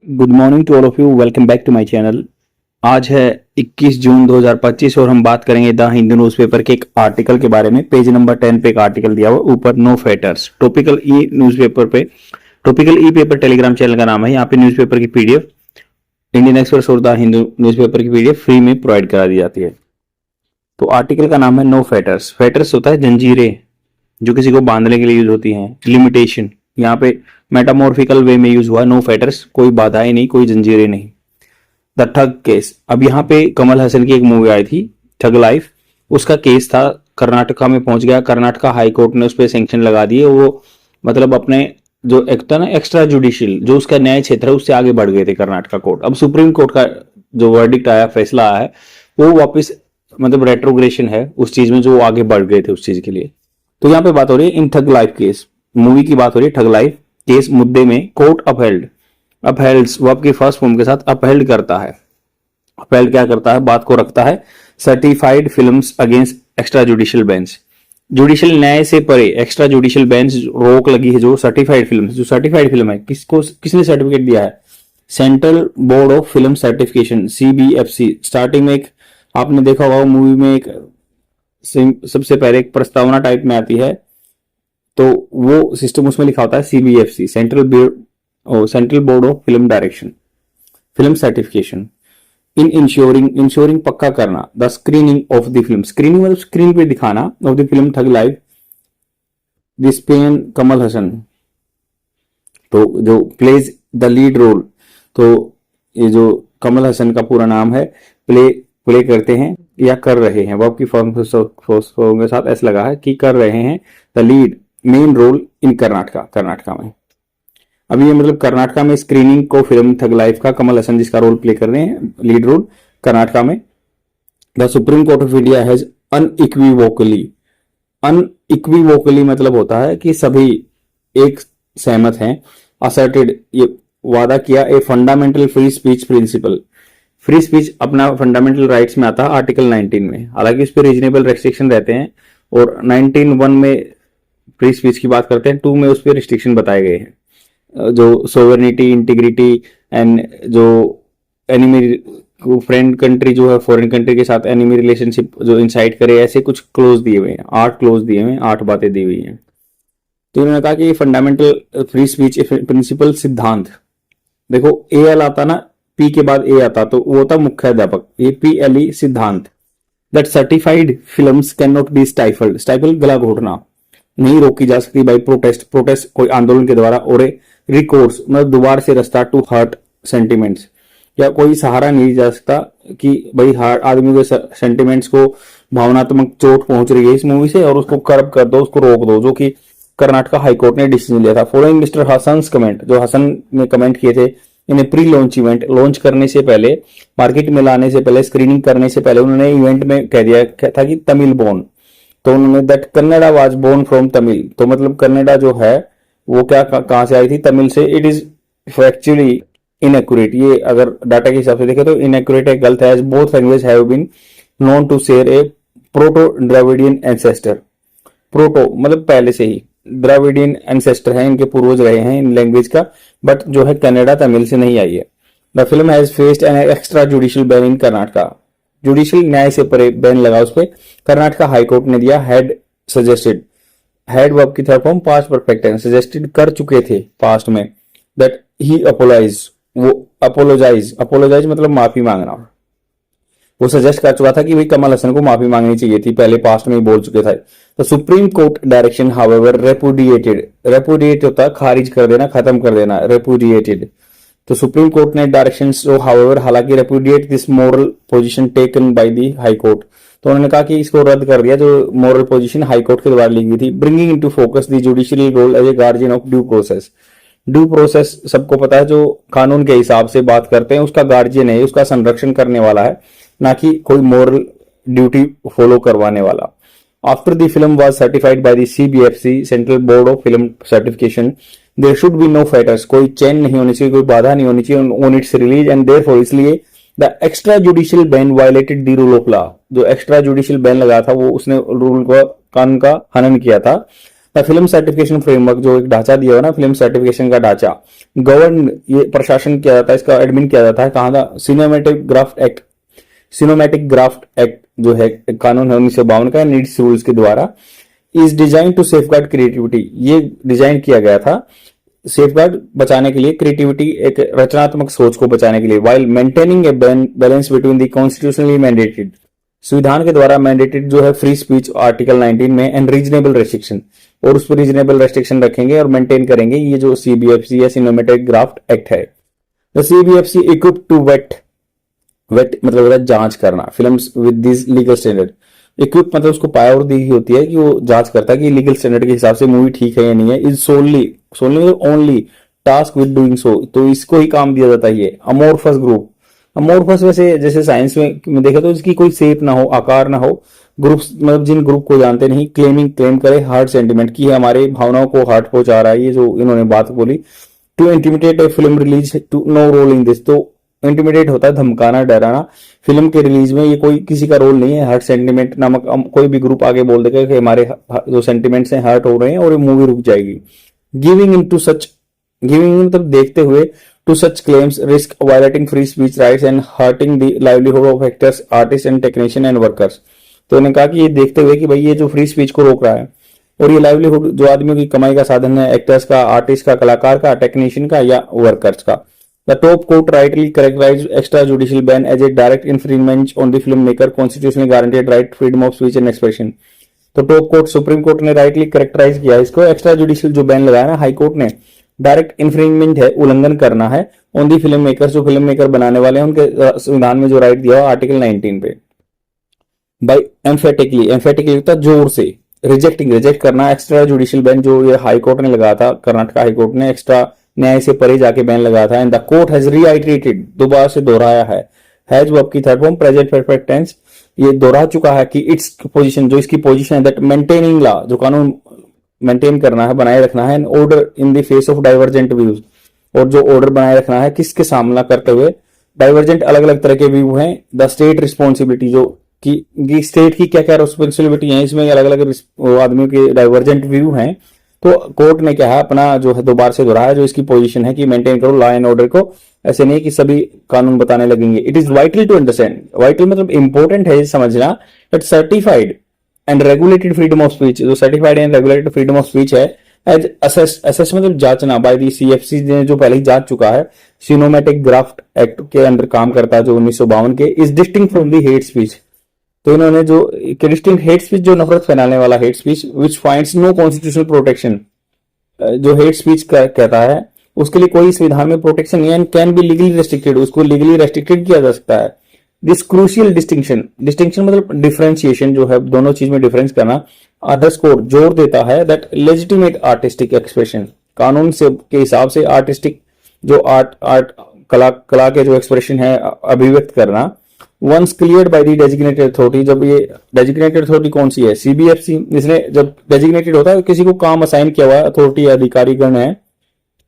Good morning to all of you. Welcome back to my channel. आज है 21 जून 2025 और हम बात करेंगे द हिंदू न्यूज़पेपर के एक आर्टिकल के बारे में। पेज नंबर 10 पे एक आर्टिकल दिया हुआ ऊपर, नो फेटर्स। टॉपिकल ई न्यूज़पेपर पे, टॉपिकल ई पेपर टेलीग्राम चैनल का नाम है। यहाँ पे न्यूज़पेपर की पीडीएफ, इंडियन एक्सप्रेस और द हिंदू न्यूज़पेपर की पीडीएफ फ्री में प्रोवाइड करा दी जाती है। तो आर्टिकल का नाम है नो फेटर्स। फेटर्स होता है जंजीरें जो किसी को बांधने के लिए यूज होती हैं। लिमिटेशन यहाँ पे मेटामॉर्फिकल वे में यूज हुआ। नो फेटर्स, कोई बाधाएं नहीं, कोई जंजीरें नहीं। द ठग केस, अब यहाँ पे कमल हसन की एक मूवी आई थी ठग लाइफ, उसका केस था, कर्नाटका में पहुंच गया। कर्नाटका हाई कोर्ट ने उस पर सैंक्शन लगा दिए। वो मतलब अपने जो एक था ना एक्स्ट्रा जुडिशियल, जो उसका न्याय क्षेत्र है, उससे आगे बढ़ गए थे कर्नाटका कोर्ट। अब सुप्रीम कोर्ट का जो वर्डिक्ट आया, फैसला आया है, वो वापस मतलब रेट्रोग्रेशन है उस चीज में, जो आगे बढ़ गए थे उस चीज के लिए। तो यहाँ पे बात हो रही है इन ठग लाइफ केस, मूवी की बात हो रही है। ठग लाइफ केस मुद्दे में कोर्ट अपहेल्ड, अपहेल्ड्स वर्ब की फर्स्ट फॉर्म के साथ अपहेल्ड करता है। अपहेल्ड क्या करता है, बात को रखता है certified films against extra judicial bench. Judicial न्याय से परे एक्स्ट्रा जुडिशियल बेंच रोक लगी है जो सर्टिफाइड फिल्म, जो सर्टिफाइड फिल्म है, किसको किसने सर्टिफिकेट दिया है? Central board of film certification, CBFC. Starting में एक आपने देखा होगा मूवी में एक सबसे पहले एक प्रस्तावना टाइप में आती है, तो वो सिस्टम उसमें लिखा होता है CBFC, central board of film direction, film certification. In ensuring, ensuring पक्का करना, the screening of the film, screening मतलब स्क्रीन पे दिखाना, of the film thug life this pen Kamal Haasan, तो जो प्लेज द लीड रोल, तो ये जो कमल हसन का पूरा नाम है, प्ले करते हैं या कर रहे हैं, वर्ब की फॉर्म के साथ एस लगा है कि कर रहे हैं, the lead main role in Karnataka, Karnataka में। अभी ये मतलब कर्नाटका में स्क्रीनिंग को फिल्म ठग लाइफ का कमल हसन जिसका रोल प्ले कर रहे हैं, लीड रोल कर्नाटका में। The supreme court of India has unequivocally, unequivocally मतलब होता है कि सभी एक सहमत हैं, असर्टेड ये वादा किया, a fundamental free speech principle. Free speech अपना फंडामेंटल राइट्स में आता है आर्टिकल 19 में, हालांकि इस पर रीजनेबल रेस्ट्रिक्शन रहते हैं, और 19(1) में फ्री स्पीच की बात करते हैं, 2 में उस पर रिस्ट्रिक्शन बताए गए हैं, जो सोवरेनिटी, इंटीग्रिटी एंड जो एनिमी फ्रेंड कंट्री जो है फॉरेन कंट्री के साथ एनिमी रिलेशनशिप जो इंसाइट करे, ऐसे कुछ क्लोज दिए हुए हैं, 8 क्लोज दिए हुए हैं, 8 बातें दी हुई हैं। तो उन्होंने कहा कि ये फंडामेंटल फ्री स्पीच प्रिंसिपल सिद्धांत, देखो ए एल आता ना, पी के बाद ए आता, तो वो होता मुख्याध्यापक, ये PLE सिद्धांत, that certified films can not be stifled, stifle गला घोटना, नहीं रोकी जा सकती बाई प्रोटेस्ट, प्रोटेस्ट कोई आंदोलन के द्वारा, और रिकोर्स मतलब दोबारा से रास्ता, टू हर्ट सेंटिमेंट्स, या कोई सहारा नहीं जा सकता कि भाई हार्ट आदमी के सेंटिमेंट्स को भावनात्मक चोट पहुंच रही है इस मूवी से और उसको कर्ब कर दो, उसको रोक दो, जो कि कर्नाटका हाईकोर्ट ने डिसीजन लिया था। फॉलोइंग मिस्टर हसन कमेंट, जो हसन ने कमेंट किए थे इन्हें प्री लॉन्च इवेंट, लॉन्च करने से पहले, मार्केट में लाने से पहले, स्क्रीनिंग करने से पहले उन्होंने इवेंट में कह दिया था कि तमिल बोर्न, तो उन्होंने that Kannada was born from Tamil, तो मतलब कन्नड़ा जो है वो क्या कहां से आई थी? तमिल से। इट इज फैक्चुअली इनएक्यूरेट, ये अगर डाटा के हिसाब से देखें तो इनएक्यूरेट है, गलत है, as both language have been known to share a proto Dravidian ancestor. Proto मतलब पहले से ही, द्राविडियन एंसेस्टर है, इनके पूर्वज रहे हैं इन लैंग्वेज का, बट जो है कन्नड़ा तमिल से नहीं आई है। The film has faced an extra judicial ban in Karnataka, judicial न्याय से परे बैन लगा उस पर, कर्नाटका हाईकोर्ट ने दिया। हैड सजेस्टेड, हैड वर्ब की third form past perfect tense, suggested कर चुके थे पास्ट में, दैट ही अपोलाइज, वो अपोलोजाइज, अपोलोजाइज मतलब माफी मांगना, वो सजेस्ट कर चुका था कि भाई कमल हसन को माफी मांगनी चाहिए थी, पहले पास्ट में ही बोल चुके थे। तो supreme court direction however repudiated, repudiate होता है खारिज कर देना, खत्म कर देना, रेपुडिएटेड। तो सुप्रीम कोर्ट ने डायरेक्शन जो हाउएवर, हालांकि repudiate this moral position taken by the high court, तो उन्होंने कहा कि इसको रद्द कर दिया जो मोरल पोजीशन हाई कोर्ट के द्वारा ली गई थी। Bringing into focus the judicial role as a guardian of due process, due process सबको पता है, जो कानून के हिसाब से बात करते हैं उसका गार्जियन है, उसका संरक्षण करने वाला है, ना कि कोई मोरल ड्यूटी फॉलो करवाने वाला। After the film was certified by the CBFC, central board of film certification, there should be no fetters, कोई चेन नहीं होनी चाहिए, कोई बाधा नहीं होनी चाहिए on its release, and therefore इसलिए the extra judicial ban violated the rule of law, जो एक्स्ट्रा जुडिशियल बैन लगा था वो उसने रूल को, कानून का हनन किया था। द फिल्म सर्टिफिकेशन फ्रेमवर्क, जो एक ढांचा दिया हुआ ना फिल्म सर्टिफिकेशन का ढांचा, गवर्न ये प्रशासन किया जाता है, इसका एडमिन किया जाता है कहाँ था, सिनेमैटिक ग्राफ्ट एक्ट जो है कानून है 1952 का, नीड्स रूल्स के द्वारा, is design to safeguard creativity, ये डिजाइन किया गया था सेफगार्ड बचाने के लिए, क्रिएटिविटी एक रचनात्मक सोच को बचाने के लिए, while maintaining a balance between the constitutionally mandated, संविधान के द्वारा मैंडेटेड जो है फ्री स्पीच आर्टिकल 19 में, एंड रीजनेबल रेस्ट्रिक्शन, और उस पर रीजनेबल रेस्ट्रिक्शन रखेंगे और मेंटेन करेंगे, ये जो सीबीएफसी या सिनेमैटिक ग्राफ्ट एक्ट है। The CBFC equip to vet मतलब होता है जांच करना films with this legal standard, equip मतलब उसको पावर दी होती है कि वो जांच करता है कि लीगल स्टैंडर्ड के हिसाब से मूवी ठीक है या नहीं है, इज सोनली मतलब only task with doing so, तो इसको ही काम दिया जाता है ये। अमोर्फस ग्रुप, अमोर्फस वैसे जैसे साइंस में देखे तो इसकी कोई शेप ना हो, आकार ना हो, ग्रुप्स मतलब जिन ग्रुप को जानते नहीं, क्लेम करे हार्ट सेंटिमेंट की हमारे भावनाओं को हार्ट पहुंचा रहा है, ये जो इन्होंने बात बोली, to intimidate a film release to no role in this, तो इंटिमिडेट होता है धमकाना डराना, फिल्म के रिलीज में ये कोई किसी का रोल नहीं है, हार्ट सेंटिमेंट नामक कोई भी ग्रुप आगे बोल देगा कि हमारे जो सेंटिमेंट्स हैं हर्ट हो रहे हैं और ये मूवी रुक जाएगी। गिविंग मतलब देखते हुए to such claims risk violating free speech rights and hurting the livelihood of actors artist and technician and workers, तो उन्होंने कहा कि ये देखते हुए कि भाई ये जो फ्री स्पीच को रोक रहा है और ये लाइवलीहुड जो आदमियों की कमाई का साधन है, एक्टर्स का, आर्टिस्ट का, कलाकार का, टेक्नीशियन का या वर्कर्स का। The top court rightly characterized extrajudicial ban as a direct infringement on the filmmaker constitutionally guaranteed right freedom of speech and expression। तो टॉप कोर्ट सुप्रीम कोर्ट ने राइटली करेक्टराइज किया इसको, एक्स्ट्रा जुडिशियल जो ban लगाया ना high court ने, direct infringement है, उल्लंघन करना है ऑन दी फिल्म मेकर, जो फिल्म मेकर बनाने वाले हैं उनके संविधान में जो राइट दिया हुआ आर्टिकल 19 पे। बाई एम्फेटिकली होता जोर से, रिजेक्ट करना एक्स्ट्रा जुडिशियल बैन जो ये हाई कोर्ट ने लगाया था, कर्नाटक हाई कोर्ट ने एक्स्ट्रा न्याय से परे जाके बैन लगाया था, and the court has reiterated, दोबारा से दोहराया है जो आपकी third form present perfect tense, ये दोहरा चुका है कि इट्स पोजीशन, जो इसकी पोजीशन है, दैट मेंटेनिंग लॉ, जो कानून मेंटेन करना है, बनाए रखना है, and order in the face of divergent views, और जो ऑर्डर बनाए रखना है किसके सामना करते हुए, डाइवर्जेंट अलग अलग तरह के व्यू हैं, द स्टेट रिस्पॉन्सिबिलिटी, जो कि स्टेट की क्या क्या रिस्पॉन्सिबिलिटी है, इसमें अलग अलग आदमियों के डाइवर्जेंट व्यू हैं, तो कोर्ट ने क्या है अपना जो है दोबारा से दोहराया जो इसकी पोजीशन है कि मेंटेन करो लॉ एंड ऑर्डर को, ऐसे नहीं कि सभी कानून बताने लगेंगे। It is vital to understand, vital मतलब इंपॉर्टेंट है समझना, that certified and regulated freedom of speech, जो certified and regulated freedom of speech है, एज असेस मतलब जांचना बाय दी सीएफसी ने जो पहले ही जांच चुका है, सिनेमैटिक ग्राफ्ट एक्ट के अंदर काम करता है जो 1952 के, is distinct from the hate speech, तो इन्होंने जो डिस्टिंक्ट हेट स्पीच, जो नफरत फैलाने वाला हेट स्पीच, विच फाइंड्स नो कॉन्स्टिट्यूशनल प्रोटेक्शन, जो हेट स्पीच कहता है उसके लिए कोई संविधान में प्रोटेक्शन नहीं है, and can be legally restricted, उसको लीगली रेस्ट्रिक्टेड किया जा सकता है। दिस क्रूशियल डिस्टिंक्शन मतलब डिफरेंशिएशन जो है, दोनों चीज में डिफरेंस करना, अंडरस्कोर जोर देता है दैट लेजिटिमेट आर्टिस्टिक एक्सप्रेशन, कानून से के हिसाब से आर्टिस्टिक जो आर्ट कला के जो एक्सप्रेशन है अभिव्यक्त करना, once cleared by the designated authority, जब ये डेजिग्नेटेड अथॉरिटी कौन सी है, सीबीएफसी, इसने जब डेजिग्नेटेड होता है किसी को काम असाइन किया हुआ है, अथॉरिटी अधिकारी गण है,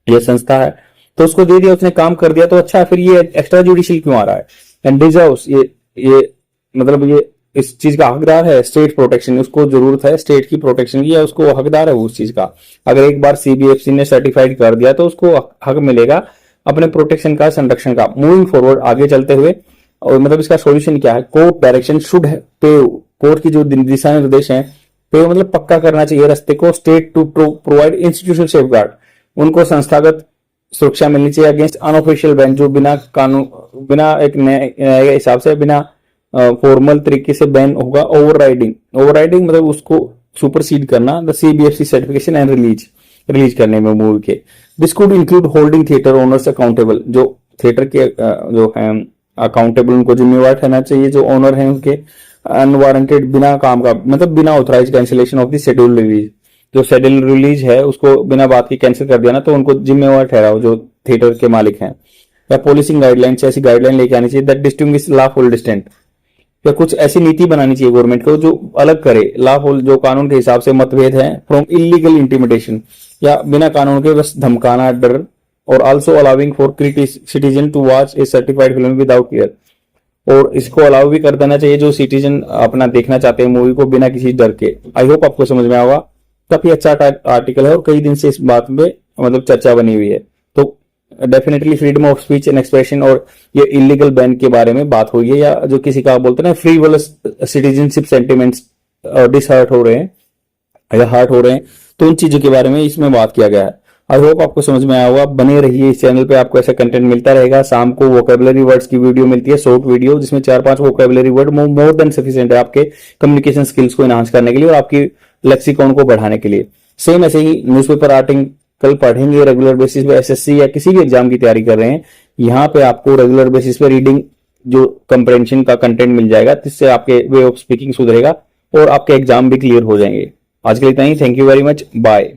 ये संस्था है, तो उसको दे दिया, उसने काम कर दिया तो अच्छा है, फिर ये एक्स्ट्रा जुडिशियल क्यों आ रहा है, एंड डिजर्व्स, ये मतलब ये इस चीज का हकदार है, स्टेट प्रोटेक्शन, उसको जरूरत है स्टेट की प्रोटेक्शन की, या उसको हकदार है वो उस चीज का, अगर एक बार सीबीएफसी ने सर्टिफाइड कर दिया तो उसको हक मिलेगा अपने प्रोटेक्शन का, संरक्षण का। मूविंग फॉरवर्ड, आगे चलते हुए, और मतलब इसका सॉल्यूशन क्या है, कोर्ट डायरेक्शन शुड है पेव, कोर्ट की जो दिशा निर्देश हैं, पेव मतलब पक्का करना चाहिए रास्ते को, state to provide institutional safeguard, उनको संस्थागत सुरक्षा मिलनी चाहिए अगेंस्ट अनऑफिशियल बैन, जो बिना कानून, बिना एक नए हिसाब से, बिना फॉर्मल तरीके से बैन होगा। ओवरराइडिंग मतलब उसको सुपरसीड करना, the CBFC certification and release करने में मूवी के। This could include holding theatre owners accountable, जो थिएटर के जो है अकाउंटेबल, उनको जिम्मेवार ठहरना चाहिए, जो ओनर हैं उनके, अनवारंटेड बिना काम का मतलब बिना authorise cancellation of the schedule release, जो शेड्यूल रिलीज है उसको बिना बात की कैंसिल कर दिया ना, तो उनको जिम्मेवार ठहराओ जो थिएटर के मालिक हैं। या पॉलिसिंग गाइडलाइंस, ऐसी गाइडलाइन लेके आनी चाहिए दैट डिस्टिंग्विश लॉफुल डिस्टेंट, या कुछ ऐसी नीति बनानी चाहिए गवर्नमेंट को जो अलग करे लॉफुल, जो कानून के हिसाब से मतभेद है, फ्रॉम इलीगल इंटिमिडेशन, या बिना कानून के बस धमकाना, डर, और also allowing for citizen to watch a certified film without clear, और इसको अलाउ भी कर देना चाहिए जो सिटीजन अपना देखना चाहते हैं मूवी को बिना किसी डर के। आई होप आपको समझ में आएगा। काफी अच्छा आर्टिकल है और कई दिन से इस बात में मतलब चर्चा बनी हुई है। तो definitely freedom of speech and expression और ये इलीगल बैन के बारे में बात हुई है, या जो किसी का आप बोलते हैं ना फ्री वर्ल्ड सिटीजनशिप सेंटिमेंट्स डिसहर्ट हो रहे हैं या हर्ट हो रहे हैं, तो उन चीजों के बारे में इसमें बात किया गया है। आई होप आपको समझ में आया होगा। बने रहिए इस चैनल पे, आपको ऐसा कंटेंट मिलता रहेगा। शाम को वोकेबलरी वर्ड्स की वीडियो मिलती है, शॉर्ट वीडियो, जिसमें 4-5 vocabulary word more than sufficient है आपके कम्युनिकेशन स्किल्स को एनहांस करने के लिए और आपकी लेक्सिकॉन को बढ़ाने के लिए। सेम ऐसे ही न्यूज़पेपर आर्टिकल पढ़ेंगे रेगुलर बेसिस पे, एसएससी या किसी भी एग्जाम की तैयारी कर रहे हैं, यहाँ पे आपको रेगुलर बेसिस पे रीडिंग जो कंप्रेंशन का कंटेंट मिल जाएगा, जिससे आपके वे ऑफ स्पीकिंग सुधरेगा और आपके एग्जाम भी क्लियर हो जाएंगे। आज के लिए इतना ही। Thank you very much, bye.